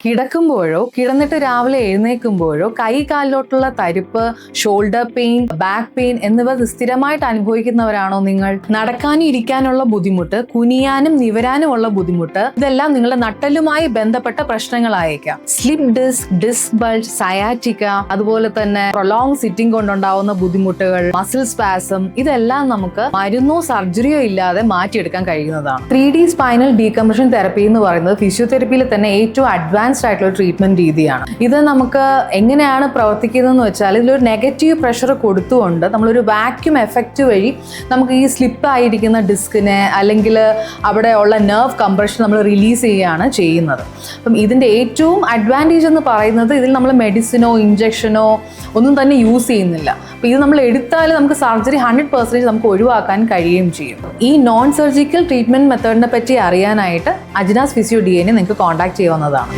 കിടക്കുമ്പോഴോ കിടന്നിട്ട് രാവിലെ എഴുന്നേൽക്കുമ്പോഴോ കാലിലോട്ടുള്ള തരിപ്പ്, ഷോൾഡർ പെയിൻ, ബാക്ക് പെയിൻ എന്നിവ സ്ഥിരമായിട്ട് അനുഭവിക്കുന്നവരാണോ നിങ്ങൾ? നടക്കാനും ഇരിക്കാനുള്ള ബുദ്ധിമുട്ട്, കുനിയാനും നിവരാനുമുള്ള ബുദ്ധിമുട്ട്, ഇതെല്ലാം നിങ്ങളുടെ നട്ടലുമായി ബന്ധപ്പെട്ട പ്രശ്നങ്ങളായേക്കാം. സ്ലിപ്പ് ഡിസ്ക് ബൾജ്, സയാറ്റിക്ക, അതുപോലെ തന്നെ പ്രൊലോങ് സിറ്റിംഗ് കൊണ്ടുണ്ടാവുന്ന ബുദ്ധിമുട്ടുകൾ, മസിൽ സ്പാസം, ഇതെല്ലാം നമുക്ക് മരുന്നോ സർജറിയോ ഇല്ലാതെ മാറ്റിയെടുക്കാൻ കഴിയുന്നതാണ്. 3D സ്പൈനൽ ഡീകംപ്രഷൻ തെറപ്പി എന്ന് പറയുന്നത് ഫിസിയോതെറപ്പിയിൽ തന്നെ ഏറ്റവും അഡ്വാൻസ്ഡ് ആയിട്ടുള്ള ട്രീറ്റ്മെന്റ് രീതിയാണ്. ഇത് നമുക്ക് എങ്ങനെയാണ് പ്രവർത്തിക്കുന്നതെന്ന് വെച്ചാൽ, ഇതിലൊരു നെഗറ്റീവ് പ്രഷർ കൊടുത്തുകൊണ്ട് നമ്മളൊരു വാക്യൂം എഫക്റ്റ് വഴി നമുക്ക് ഈ സ്ലിപ്പ് ആയിരിക്കുന്ന ഡിസ്കിനെ അല്ലെങ്കിൽ അവിടെ ഉള്ള നെർവ് കംപ്രഷൻ നമ്മൾ റിലീസ് ചെയ്യുകയാണ് ചെയ്യുന്നത്. അപ്പം ഇതിൻ്റെ ഏറ്റവും അഡ്വാൻറ്റേജ് എന്ന് പറയുന്നത്, ഇതിൽ നമ്മൾ മെഡിസിനോ ഇഞ്ചക്ഷനോ ഒന്നും തന്നെ യൂസ് ചെയ്യുന്നില്ല. അപ്പോൾ ഇത് നമ്മൾ എടുത്താൽ നമുക്ക് സർജറി 100% നമുക്ക് ഒഴിവാക്കാൻ കഴിയുകയും ചെയ്യും. ഈ നോൺ സർജിക്കൽ ട്രീറ്റ്മെന്റ് മെത്തേഡിനെ പറ്റി അറിയാനായിട്ട് അജ്നാസ് ഫിസിയോ DNA നിങ്ങൾക്ക് കോൺടാക്ട് ചെയ്യാവുന്നതാണ്.